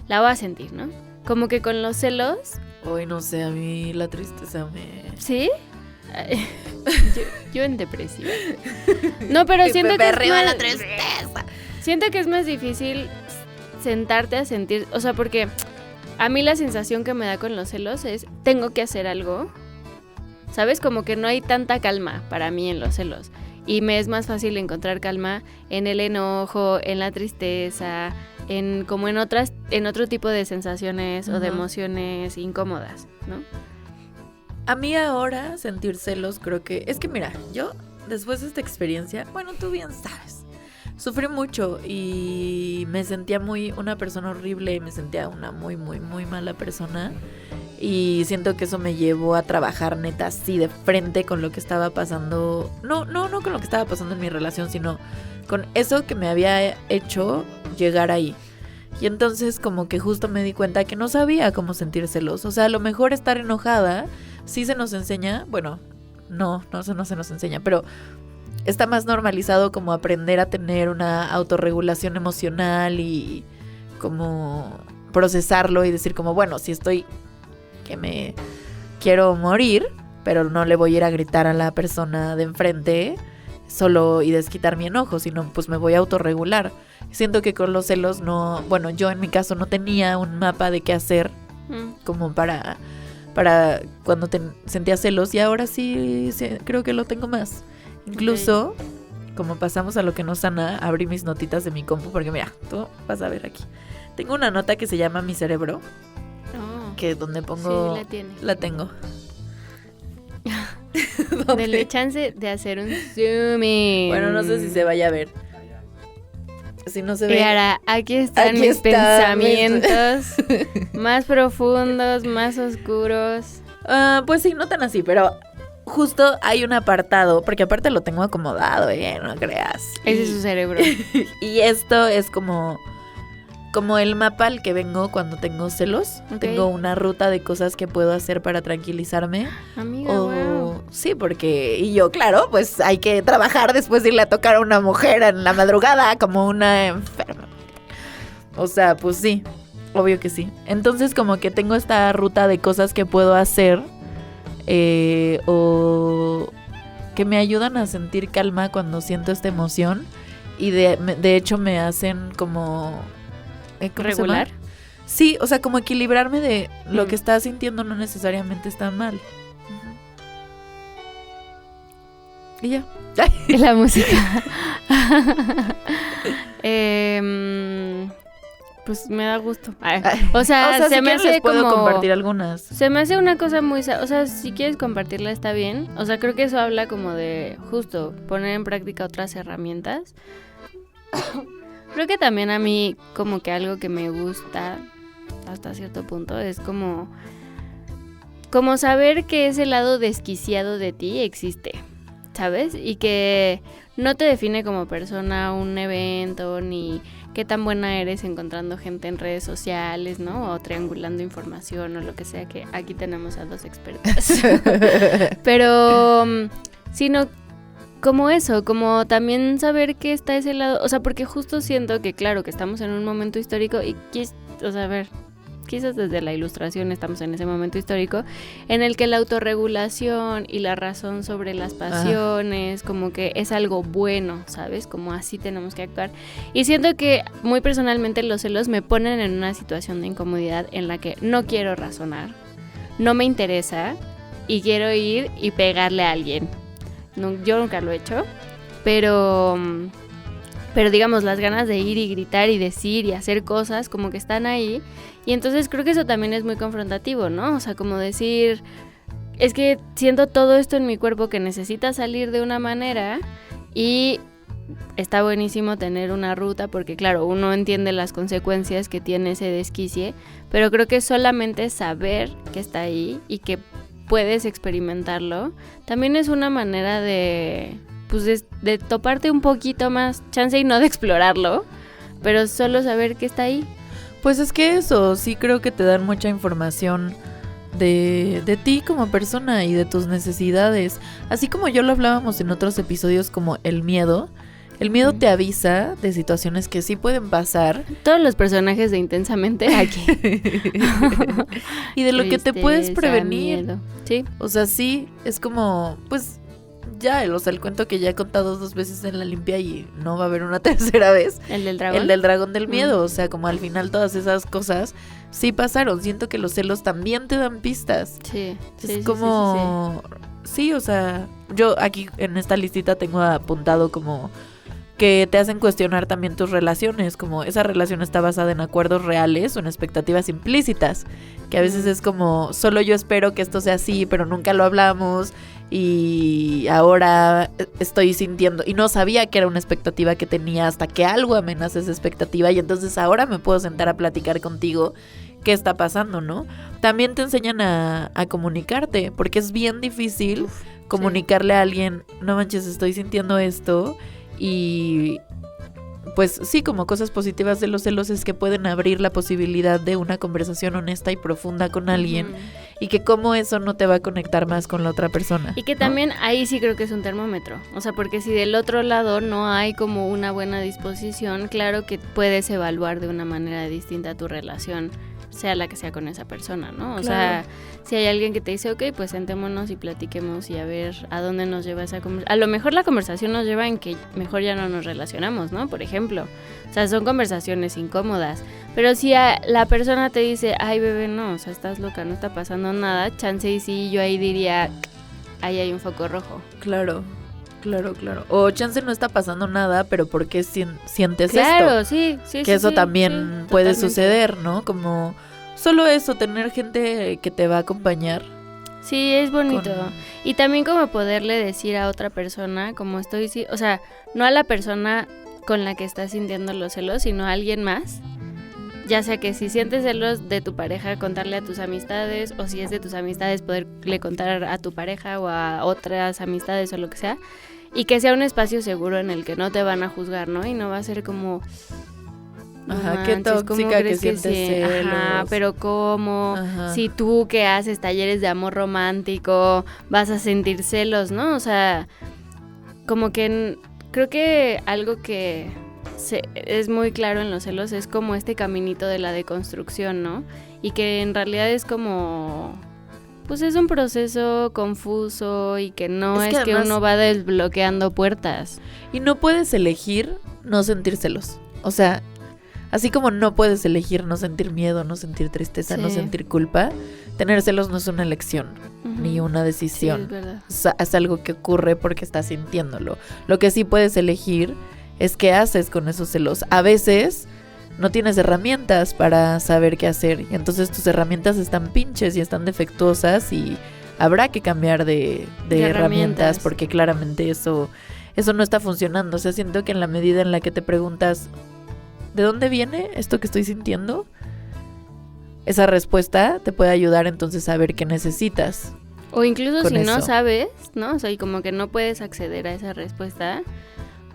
la voy a sentir, ¿no? Como que con los celos, Hoy no sé, a mí la tristeza me... ¿sí? Ay, Yo en depresiva. No, pero siento que arriba la tristeza. Siento que es más difícil sentarte a sentir, o sea, porque a mí la sensación que me da con los celos es tengo que hacer algo. ¿Sabes? Como que no hay tanta calma para mí en los celos. Y me es más fácil encontrar calma en el enojo, en la tristeza, en otro tipo de sensaciones o de emociones incómodas, ¿no? A mí ahora sentir celos creo que... Es que mira, yo después de esta experiencia, bueno, tú bien sabes, sufrí mucho y me sentía una persona horrible, me sentía una muy, muy, muy mala persona. Y siento que eso me llevó a trabajar neta así de frente con lo que estaba pasando. No con lo que estaba pasando en mi relación, sino con eso que me había hecho llegar ahí. Y entonces como que justo me di cuenta que no sabía cómo sentir celos. O sea, a lo mejor estar enojada sí se nos enseña. Bueno, no se nos enseña, pero está más normalizado como aprender a tener una autorregulación emocional y como procesarlo y decir como, bueno, si estoy... que me quiero morir, pero no le voy a ir a gritar a la persona de enfrente solo y desquitar mi enojo, sino pues me voy a autorregular. Siento que con los celos no, bueno, yo en mi caso no tenía un mapa de qué hacer como para cuando sentía celos, y ahora sí creo que lo tengo más. Incluso, como pasamos a lo que nos sana, abrí mis notitas de mi compu, porque mira, tú vas a ver aquí. Tengo una nota que se llama Mi Cerebro. Que donde pongo... Sí, la tengo. Denle chance de hacer un zooming. Bueno, no sé si se vaya a ver. Si no se ve... Y ahora, aquí están mis pensamientos más profundos, más oscuros. Pues sí, no tan así, pero justo hay un apartado, porque aparte lo tengo acomodado, no creas. Ese es su cerebro. Y esto es como el mapa al que vengo cuando tengo celos. Okay. Tengo una ruta de cosas que puedo hacer para tranquilizarme. Amiga, wow. Sí, porque... Y yo, claro, pues hay que trabajar después de irle a tocar a una mujer en la madrugada como una enferma. O sea, pues sí, obvio que sí. Entonces como que tengo esta ruta de cosas que puedo hacer o que me ayudan a sentir calma cuando siento esta emoción. Y de hecho me hacen como... ¿Regular? Sí, o sea, como equilibrarme de lo que estás sintiendo no necesariamente está mal. Y ya. La música. Pues me da gusto. O sea, se si me hace les puedo como... compartir algunas. Se me hace una cosa muy... O sea, si quieres compartirla está bien. O sea, creo que eso habla como de justo poner en práctica otras herramientas. Creo que también a mí como que algo que me gusta hasta cierto punto es como saber que ese lado desquiciado de ti existe, ¿sabes? Y que no te define como persona un evento, ni qué tan buena eres encontrando gente en redes sociales, ¿no? O triangulando información o lo que sea, que aquí tenemos a dos expertas. Pero, sino como eso, como también saber que está ese lado, o sea, porque justo siento que claro, que estamos en un momento histórico y o sea, a ver, quizás desde la Ilustración estamos en ese momento histórico en el que la autorregulación y la razón sobre las pasiones como que es algo bueno, ¿sabes? Como así tenemos que actuar. Y siento que muy personalmente los celos me ponen en una situación de incomodidad en la que no quiero razonar, no me interesa y quiero ir y pegarle a alguien. No, yo nunca lo he hecho, pero digamos las ganas de ir y gritar y decir y hacer cosas como que están ahí, y entonces creo que eso también es muy confrontativo, ¿no? O sea, como decir, es que siento todo esto en mi cuerpo que necesita salir de una manera, y está buenísimo tener una ruta porque claro, uno entiende las consecuencias que tiene ese desquicie, pero creo que solamente saber que está ahí y que puedes experimentarlo, también es una manera de toparte un poquito más, chance y no de explorarlo, pero solo saber que está ahí. Pues es que eso, sí creo que te dan mucha información de ti como persona y de tus necesidades, así como yo lo hablábamos en otros episodios como el miedo. El miedo te avisa de situaciones que sí pueden pasar. Todos los personajes de Intensamente aquí. Y de lo que te puedes prevenir. Miedo. Sí. O sea, sí, es como, pues, ya, o sea, el cuento que ya he contado 2 veces en la limpia y no va a haber una tercera vez. ¿El del dragón? El del dragón del miedo, o sea, como al final todas esas cosas sí pasaron. Siento que los celos también te dan pistas. Sí, Es como... Sí, o sea, yo aquí en esta listita tengo apuntado como que te hacen cuestionar también tus relaciones, como esa relación está basada en acuerdos reales o en expectativas implícitas, que a veces es como, solo yo espero que esto sea así, pero nunca lo hablamos y ahora estoy sintiendo, y no sabía que era una expectativa que tenía hasta que algo amenaza esa expectativa y entonces ahora me puedo sentar a platicar contigo qué está pasando, ¿no? También te enseñan a comunicarte, porque es bien difícil comunicarle a alguien, no manches, estoy sintiendo esto. Y pues sí, como cosas positivas de los celos es que pueden abrir la posibilidad de una conversación honesta y profunda con alguien y que como eso no te va a conectar más con la otra persona. Y que ¿no? también ahí sí creo que es un termómetro, o sea, porque si del otro lado no hay como una buena disposición, claro que puedes evaluar de una manera distinta tu relación, sea la que sea con esa persona, ¿no? O sea, si hay alguien que te dice, ok, pues sentémonos y platiquemos y a ver a dónde nos lleva esa conversación. A lo mejor la conversación nos lleva en que mejor ya no nos relacionamos, ¿no? Por ejemplo. O sea, son conversaciones incómodas. Pero si la persona te dice, ay, bebé, no, o sea, estás loca, no está pasando nada, chance y sí, yo ahí diría, ahí hay un foco rojo. Claro. O chance no está pasando nada, pero ¿por qué sientes esto? Claro, sí. Que eso también puede suceder, ¿no? Como solo eso, tener gente que te va a acompañar. Sí, es bonito. Y también como poderle decir a otra persona, como o sea, no a la persona con la que estás sintiendo los celos, sino a alguien más. Ya sea que si sientes celos de tu pareja, contarle a tus amistades, o si es de tus amistades, poderle contar a tu pareja o a otras amistades o lo que sea. Y que sea un espacio seguro en el que no te van a juzgar, ¿no? Y no va a ser como... Ajá, qué tóxica que sientes celos. Ajá, pero ¿cómo? Ajá. Si tú que haces talleres de amor romántico vas a sentir celos, ¿no? O sea, como que creo que algo que es muy claro en los celos es como este caminito de la deconstrucción, ¿no? Y que en realidad es como... Pues es un proceso confuso y que no es que uno va desbloqueando puertas. Y no puedes elegir no sentir celos. O sea, así como no puedes elegir no sentir miedo, no sentir tristeza, no sentir culpa, tener celos no es una elección, ni una decisión. Sí, es verdad. Es algo que ocurre porque estás sintiéndolo. Lo que sí puedes elegir es qué haces con esos celos. A veces no tienes herramientas para saber qué hacer. Y entonces tus herramientas están pinches y están defectuosas y habrá que cambiar de herramientas porque claramente eso no está funcionando. O sea, siento que en la medida en la que te preguntas ¿de dónde viene esto que estoy sintiendo? Esa respuesta te puede ayudar entonces a ver qué necesitas. O incluso si no eso. sabes, ¿no? O sea, y como que no puedes acceder a esa respuesta,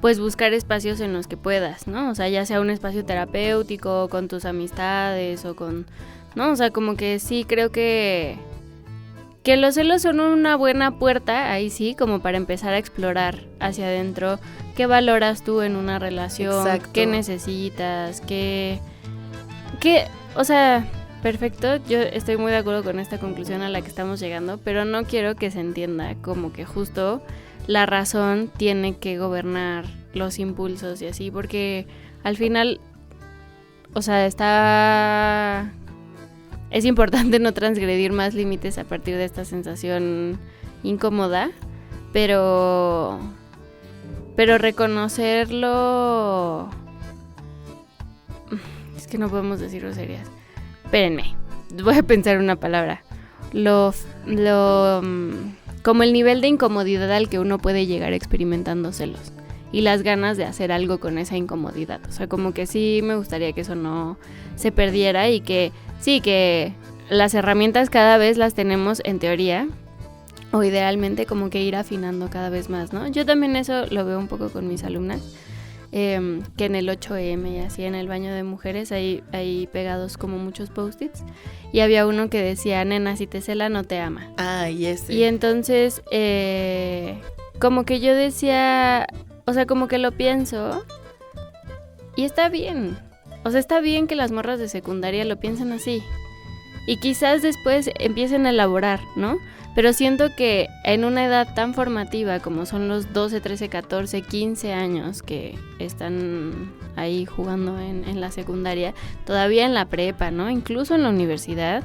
pues buscar espacios en los que puedas, ¿no? O sea, ya sea un espacio terapéutico, con tus amistades o con... ¿no? O sea, como que sí creo que los celos son una buena puerta, ahí sí, como para empezar a explorar hacia adentro qué valoras tú en una relación, Exacto. qué necesitas, o sea, perfecto, yo estoy muy de acuerdo con esta conclusión a la que estamos llegando, pero no quiero que se entienda como que justo la razón tiene que gobernar los impulsos y así, porque al final, o sea, es importante no transgredir más límites a partir de esta sensación incómoda, pero reconocerlo... Es que no podemos decir groserías. Espérenme, voy a pensar una palabra. Como el nivel de incomodidad al que uno puede llegar experimentando celos y las ganas de hacer algo con esa incomodidad. O sea, como que sí me gustaría que eso no se perdiera y que sí, que las herramientas cada vez las tenemos en teoría o idealmente como que ir afinando cada vez más, ¿no? Yo también eso lo veo un poco con mis alumnas, que en el 8M y así en el baño de mujeres hay pegados como muchos post-its y había uno que decía, nena, si te cela no te ama. Ah, y ese. Y entonces como que yo decía, o sea, como que lo pienso y está bien. O sea, está bien que las morras de secundaria lo piensen así. y quizás después empiecen a elaborar, ¿no? Pero siento que en una edad tan formativa como son los 12, 13, 14, 15 años que están ahí jugando en la secundaria, todavía en la prepa, ¿no? Incluso en la universidad,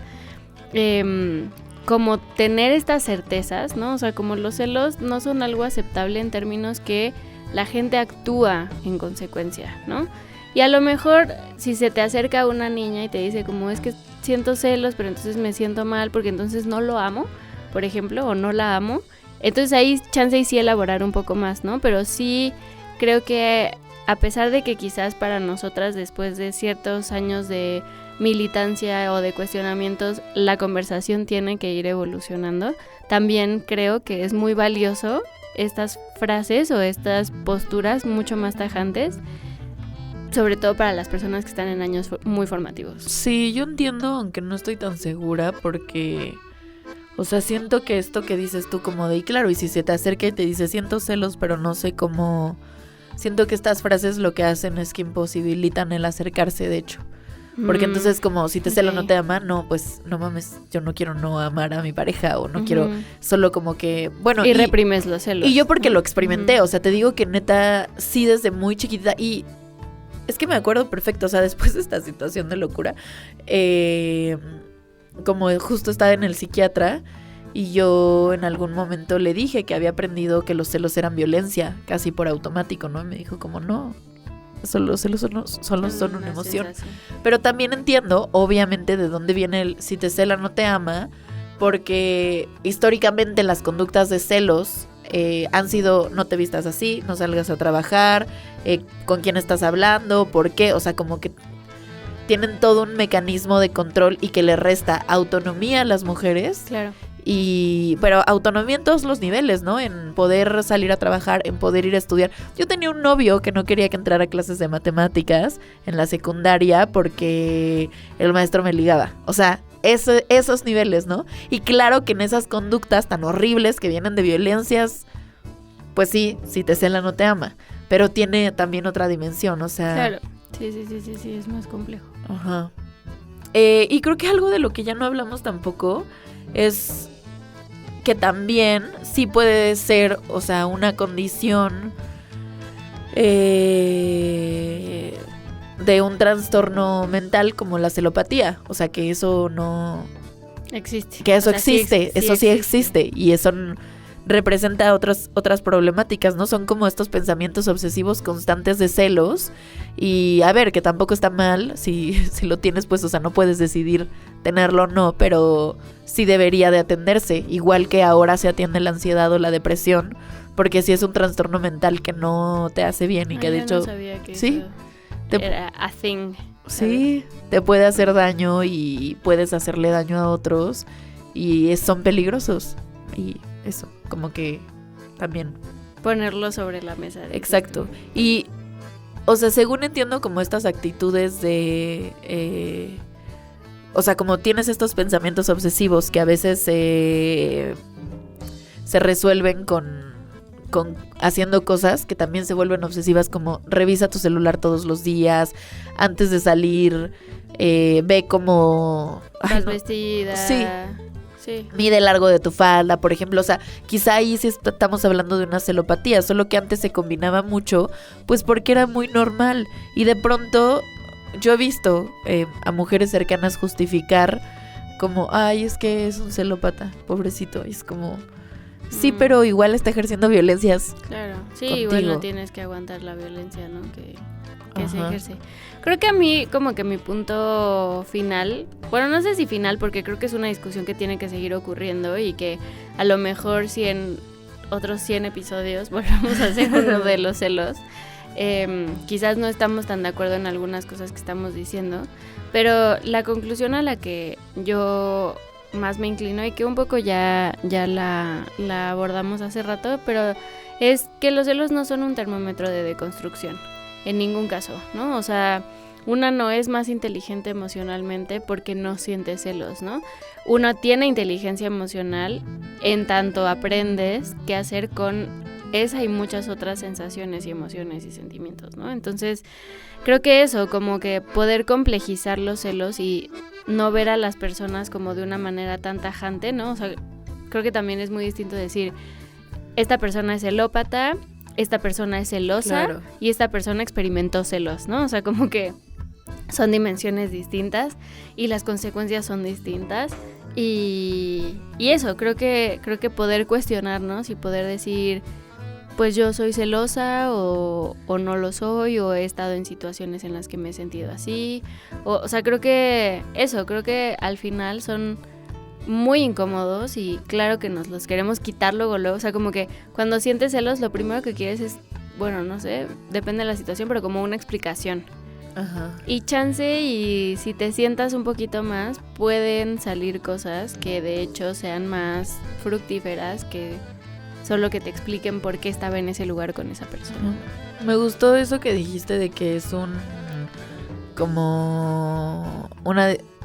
como tener estas certezas, ¿no? O sea, como los celos no son algo aceptable en términos que la gente actúa en consecuencia, ¿no? Y a lo mejor si se te acerca una niña y te dice como es que siento celos, pero entonces me siento mal porque entonces no lo amo, por ejemplo, o no la amo, entonces ahí chance y sí elaborar un poco más, ¿no? Pero sí creo que a pesar de que quizás para nosotras después de ciertos años de militancia o de cuestionamientos la conversación tiene que ir evolucionando, también creo que es muy valioso estas frases o estas posturas mucho más tajantes, sobre todo para las personas que están en años muy formativos. Sí, yo entiendo, aunque no estoy tan segura porque, o sea, siento que esto que dices tú como de, y claro, y si se te acerca y te dice siento celos, pero no sé cómo, siento que estas frases lo que hacen es que imposibilitan el acercarse, de hecho. Porque entonces como si te celo no te ama, no, pues no mames, yo no quiero no amar a mi pareja o no quiero solo como que, bueno. Y reprimes los celos. Y yo porque lo experimenté, o sea, te digo que neta, sí desde muy chiquita y es que me acuerdo perfecto, o sea, después de esta situación de locura, como justo estaba en el psiquiatra y yo en algún momento le dije que había aprendido que los celos eran violencia, casi por automático, ¿no? Y me dijo como no. Los celos solo son una emoción. Sensación. Pero también entiendo, obviamente, de dónde viene el si te cela no te ama, porque históricamente las conductas de celos han sido no te vistas así, no salgas a trabajar, con quién estás hablando, por qué, o sea, como que tienen todo un mecanismo de control y que le resta autonomía a las mujeres. Claro. Pero autonomía en todos los niveles, ¿no? En poder salir a trabajar, en poder ir a estudiar. Yo tenía un novio que no quería que entrara a clases de matemáticas en la secundaria porque el maestro me ligaba. O sea, esos niveles, ¿no? Y claro que en esas conductas tan horribles que vienen de violencias, pues sí, si te cela no te ama. Pero tiene también otra dimensión, o sea... Claro, sí, es más complejo. Ajá. Y creo que algo de lo que ya no hablamos tampoco es que también sí puede ser, o sea, una condición de un trastorno mental como la celopatía, o sea, que eso no existe. Que eso existe, eso sí existe y eso representa otras problemáticas, ¿no? Son como estos pensamientos obsesivos constantes de celos y a ver, que tampoco está mal si lo tienes, pues, o sea, no puedes decidir tenerlo o no, pero sí debería de atenderse, igual que ahora se atiende la ansiedad o la depresión, porque sí es un trastorno mental que no te hace bien y que de hecho no sabía que sí era a thing. Sí, te puede hacer daño y puedes hacerle daño a otros y son peligrosos y eso, como que también ponerlo sobre la mesa. Exacto. Y, o sea, según entiendo como estas actitudes de... o sea, como tienes estos pensamientos obsesivos que a veces se resuelven con haciendo cosas que también se vuelven obsesivas, como revisa tu celular todos los días, antes de salir, ve como... Vas vestida. Sí. Mide el largo de tu falda, por ejemplo, o sea, quizá ahí sí estamos hablando de una celopatía, solo que antes se combinaba mucho, pues porque era muy normal, y de pronto yo he visto a mujeres cercanas justificar como, ay, es que es un celópata, pobrecito, y es como, sí, pero igual está ejerciendo violencias. Claro, sí, contigo. Igual no tienes que aguantar la violencia, ¿no? Que se ejerce. Creo que a mí como que mi punto final, bueno, no sé si final porque creo que es una discusión que tiene que seguir ocurriendo y que a lo mejor si en otros 100 episodios volvamos a hacer uno de los celos, quizás no estamos tan de acuerdo en algunas cosas que estamos diciendo, pero la conclusión a la que yo más me inclino y que un poco ya la abordamos hace rato, pero es que los celos no son un termómetro de deconstrucción. En ningún caso, ¿no? O sea, una no es más inteligente emocionalmente porque no siente celos, ¿no? Uno tiene inteligencia emocional en tanto aprendes qué hacer con esa y muchas otras sensaciones y emociones y sentimientos, ¿no? Entonces, creo que eso, como que poder complejizar los celos y no ver a las personas como de una manera tan tajante, ¿no? O sea, creo que también es muy distinto decir, esta persona es celópata, esta persona es celosa, claro, y esta persona experimentó celos, ¿no? O sea, como que son dimensiones distintas y las consecuencias son distintas. Y eso, creo que poder cuestionarnos y poder decir, pues yo soy celosa o no lo soy, o he estado en situaciones en las que me he sentido así. O sea, creo que al final son muy incómodos y claro que nos los queremos quitar luego. O sea, como que cuando sientes celos, lo primero que quieres es, bueno, no sé, depende de la situación, pero como una explicación. Ajá. Y chance, y si te sientas un poquito más, pueden salir cosas que de hecho sean más fructíferas que solo que te expliquen por qué estaba en ese lugar con esa persona. Me gustó eso que dijiste de que es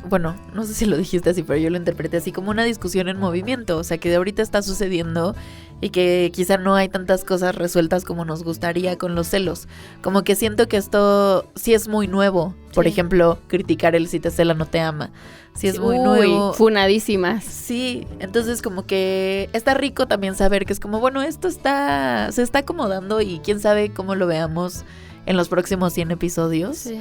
bueno, no sé si lo dijiste así, pero yo lo interpreté así, como una discusión en movimiento, o sea, que de ahorita está sucediendo y que quizá no hay tantas cosas resueltas como nos gustaría con los celos. Como que siento que esto sí es muy nuevo. Por ejemplo, criticar el si te cela no te ama. Sí es muy nuevo. Funadísimas. Sí, entonces como que está rico también saber que es como, bueno, esto se está acomodando y quién sabe cómo lo veamos en los próximos 100 episodios. Sí.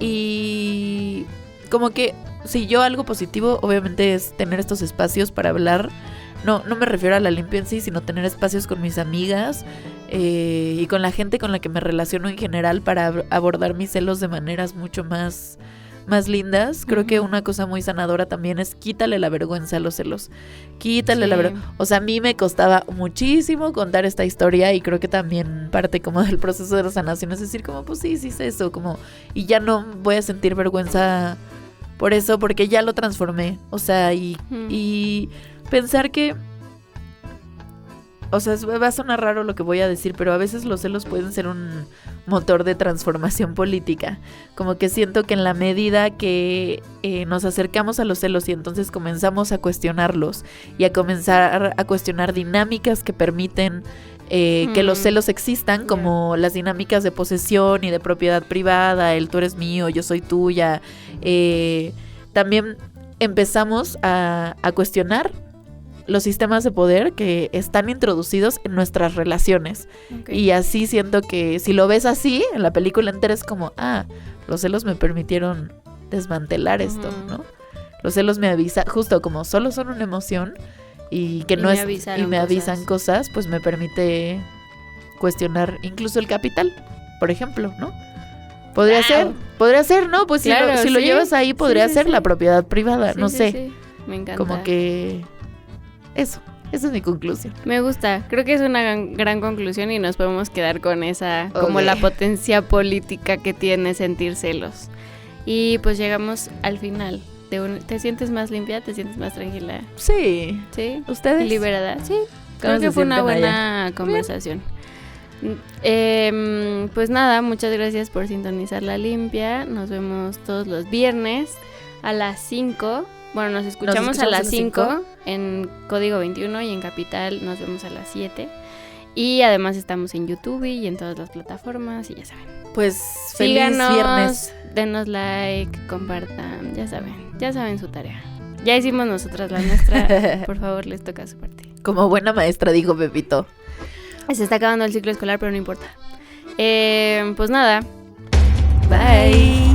Y como que si yo algo positivo obviamente es tener estos espacios para hablar. No me refiero a la limpia en sí, sino tener espacios con mis amigas y con la gente con la que me relaciono en general para abordar mis celos de maneras mucho más lindas. Creo que una cosa muy sanadora también es quítale la vergüenza a los celos. Quítale la vergüenza. O sea, a mí me costaba muchísimo contar esta historia y creo que también parte como del proceso de la sanación es decir como, pues sí es eso, como, y ya no voy a sentir vergüenza por eso, porque ya lo transformé. O sea, y pensar que, o sea, va a sonar raro lo que voy a decir, pero a veces los celos pueden ser un motor de transformación política. Como que siento que en la medida que nos acercamos a los celos y entonces comenzamos a cuestionarlos y a comenzar a cuestionar dinámicas que permiten que los celos existan, como las dinámicas de posesión y de propiedad privada, el tú eres mío, yo soy tuya, también empezamos a cuestionar los sistemas de poder que están introducidos en nuestras relaciones. Okay. Y así siento que si lo ves así, en la película entera es como, los celos me permitieron desmantelar esto, ¿no? Los celos me avisan, justo como solo son una emoción y que no es, y me avisan cosas, pues me permite cuestionar incluso el capital, por ejemplo, ¿no? Podría ser, ¿no? Pues claro, si lo llevas ahí, podría ser la propiedad privada, no sé. Sí. Me encanta. Como que esa es mi conclusión. Me gusta, creo que es una gran conclusión y nos podemos quedar con esa, como la potencia política que tiene sentir celos. Y pues llegamos al final. ¿Te sientes más limpia? ¿Te sientes más tranquila? Sí. ¿Sí? ¿Ustedes? ¿Liberada? Sí. Creo que fue una buena conversación. Pues nada, muchas gracias por sintonizar La Limpia. Nos vemos todos los viernes a las 5. Bueno, nos escuchamos a las 5 en Código 21 y en Capital nos vemos a las 7. Y además estamos en YouTube y en todas las plataformas y ya saben. Pues feliz viernes. Denos like, compartan, ya saben su tarea. Ya hicimos nosotras la nuestra, por favor les toca su parte. Como buena maestra dijo Pepito. Se está acabando el ciclo escolar, pero no importa. Pues nada. Bye.